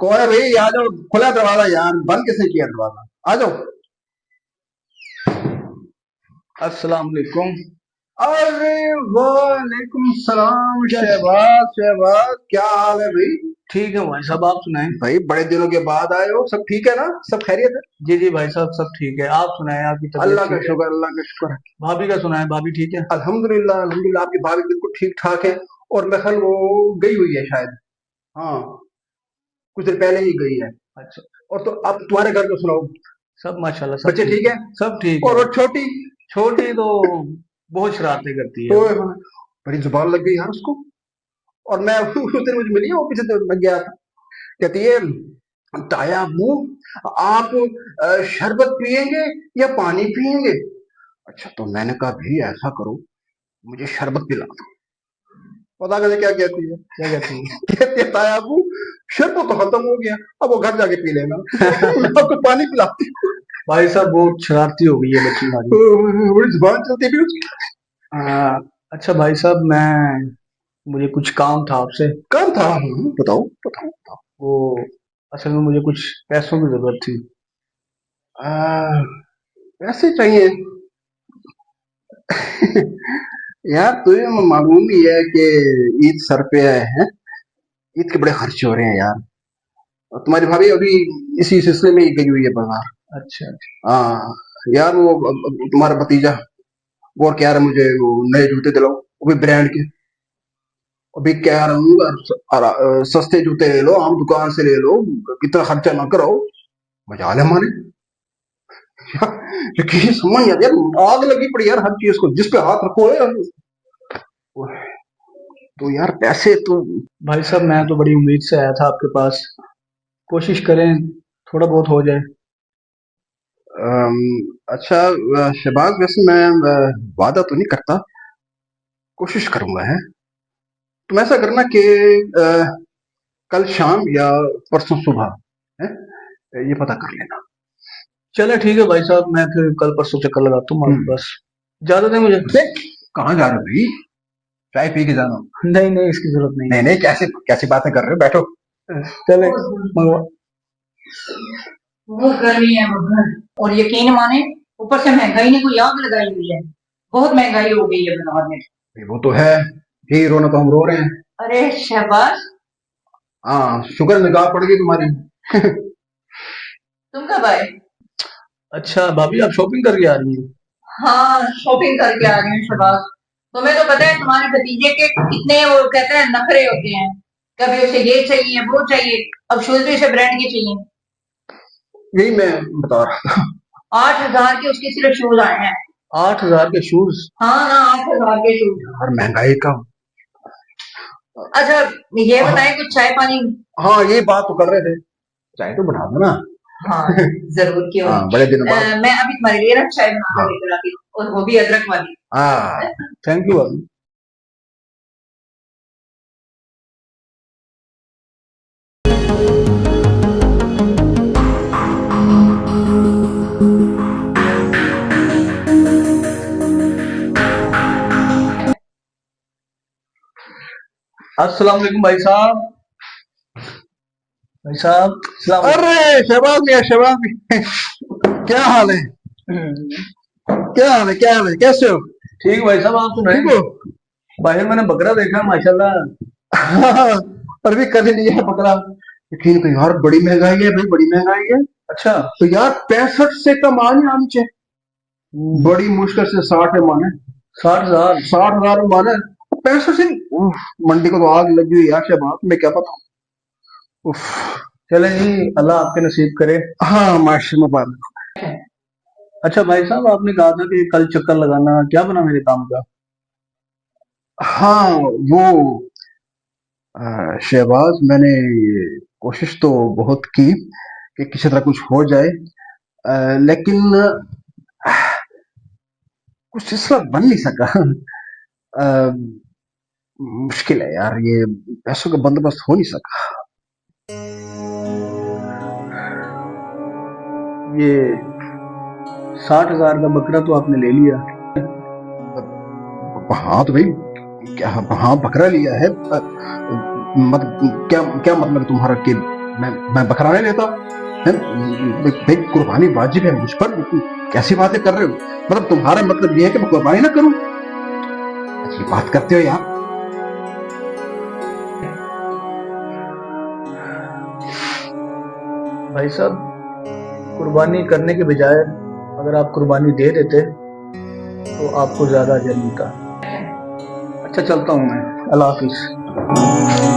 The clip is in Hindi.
कौन है भाई? आ जाओ, खुला दरवाजा यार, बंद किसने किया दरवाजा? आ जाओ। अस्सलाम वालेकुम। अरे वालेकुम सलाम क्या? शहबाज। शहबाज क्या हाल है भाई? ठीक है भाई साहब, आप सुनाएं। भाई बड़े दिनों के बाद आए हो, सब ठीक है ना? सब खैरियत है? जी जी भाई साहब, सब ठीक है। आप सुनाएं, आपकी तबीयत अल्लाह का ठीक है? शुक्र, अल्लाह का शुक्र। भाभी का सुनाएं, भाभी ठीक है? अल्हम्दुलिल्लाह, अल्हम्दुलिल्लाह, आपकी भाभी बिल्कुल ठीक ठाक है। और मैं ख्याल वो गई हुई है शायद। हाँ, कुछ देर पहले ही गई है। अच्छा। और तो अब तुम्हारे घर को सुनाओ, सब माशाल्लाह, सब बच्चे ठीक ठीक है। है? सब ठीक और है। वो छोटी? छोटी तो बहुत शरारतें करती है तो वो। बड़ी जुबान लग गई यार उसको। और मैं उस दिन मुझे मिली, वो पीछे दिन मैं गया था, कहती है ताया अम्मू, आप शरबत पियेंगे या पानी पियेंगे? अच्छा, तो मैंने कहा भाई ऐसा करो, मुझे शरबत पिला दो। पता कैसे क्या कहती है? क्या कहती कहती है ताया अम्मू, शरबत तो खत्म हो गया, अब वो घर जाके पी लेना। मैं है? आपको पानी पिलाती हूँ। भाई साहब बहुत शरारती हो गई है बच्ची हमारी। बड़ी जुबान चलती है उसकी। आ, अच्छा भाई साहब, मुझे कुछ काम था आपसे। काम था? हाँ, बताओ बताओ बताओ। वो असल में मुझे कुछ पैसों की जरूरत थी। आ, पैसे चाहिए? यार तुम्हें मालूम ही है कि ईद सर पे है। ईद के बड़े खर्चे हो रहे हैं यार। और तुम्हारी भाभी अभी इसी सिलसिले में ही गई हुई है बाजार। अच्छा। हाँ यार, वो तुम्हारा भतीजा वो और कह रहा है मुझे वो नए जूते दिलाओ, वो भी ब्रांड के। अभी कह रहा हूँ सस्ते जूते ले लो, आम दुकान से ले लो, कितना खर्चा ना कराओ। मजा ले माने। लेकिन समझ नहीं आती यार, आग लगी पड़ी यार हर चीज को, जिस पे हाथ रखो है। तो यार पैसे तो भाई साहब मैं तो बड़ी उम्मीद से आया था आपके पास। कोशिश करें थोड़ा बहुत हो जाए। अम, अच्छा शहबाज, वैसे मैं वादा तो नहीं करता, कोशिश करूंगा है। तुम ऐसा करना कि अ, कल शाम या परसों सुबह है, ये पता कर लेना। चले ठीक है भाई साहब, मैं फिर कल परसों चक्कर लगाता हूँ आपके हम्म। पास। इजाजत है मुझे? अबे, कहाँ जा रहे हो भाई? चाय पी के जाना। नहीं नहीं, इसकी जरूरत नहीं नहीं है। नहीं, कैसे कैसी बातें कर रहे हो, बैठो। चले मंगवा। बहुत गर्मी है उधर, और यकीन माने ऊपर से महंगाई ने कोई आग लगाई हुई है। बहुत महंगाई हो गई है बनार में। वो तो है ही, रोना तो हम रो रहे हैं। अरे शहबाज, हाँ, शुक्र निगाह पड़ गई तुम्हारी। तुम कब आए? अच्छा भाभी, आप शॉपिंग करके आ रही हैं? हाँ, शॉपिंग करके आ रही हूँ शहबाज। तुम्हें तो पता है तुम्हारे भतीजे के कितने वो कहते हैं नखरे होते हैं। कभी उसे ये चाहिए वो चाहिए। अब शूज भी उसे ब्रांड के चाहिए। यही मैं बता रहा। 8,000 के उसके सिर्फ शूज आए हैं। 8,000 के शूज? हाँ ना, 8,000 के शूज। यार महंगाई का। अच्छा, ये हाँ, बताएं कुछ चाय पानी। हाँ, ये बात तो कर रहे थे, चाय तो बना दो ना। हाँ, जरूर, क्यों हाँ, बड़े दिनों नहीं। बाद। मैं अभी तुम्हारे लिए ना चाय बना कर हाँ। लेकर आती हूँ, और वो भी अदरक वाली। हाँ। थैंक यू भाभी। अस्सलाम वालेकुम भाई साहब। भाई साहब सलाम अरे शहबाज मियाँ, शहबाज मियाँ, क्या हाल है? वालेकुम। क्या हाल है, क्या हाल है, कैसे हो? ठीक भाई साहब, आप ठीक सुनाएं। हो? बाहर मैंने बकरा देखा माशाल्लाह। हाँ, और भी कल ही लिया है बकरा। लेकिन तो यार बड़ी महंगाई है भाई, बड़ी महंगाई है। अच्छा। तो यार 65 से कम आ नहीं आनी चाहिए। बड़ी मुश्किल से 60 है माने। 60,000? 60,000 में माने, 65 से नहीं। उफ, मंडी को तो आग लगी हुई है यार शहबाज, मैं क्या पता। उफ। चले जी, अल्लाह आपके नसीब करे। हाँ, माशा मुबारक। अच्छा भाई साहब, आपने कहा था कि कल चक्कर लगाना, क्या बना मेरे काम का? हाँ, वो शहबाज, मैंने कोशिश तो बहुत की कि किसी तरह कुछ हो जाए, लेकिन कुछ सिलसिला बन नहीं सका। अ, मुश्किल है यार, ये पैसों का बंदोबस्त हो नहीं सका। ये 60,000 का बकरा तो आपने ले लिया। हाँ तो भाई, क्या? हाँ, बकरा लिया है। मतलब क्या क्या मतलब है तुम्हारा कि मैं बकरा नहीं लेता? हैं? भाई कुर्बानी वाजिब है मुझ पर। कैसी बातें कर रहे हो? मतलब तुम्हारा मतलब ये है कि मैं कुर्बानी ना करूं? अजीब बात करते हो यार। भाई साहब, कुर्बानी करने के बजाय अगर आप कुर्बानी दे देते तो आपको ज्यादा अजर मिलता। अच्छा, चलता हूँ मैं। अल्लाह हाफिज।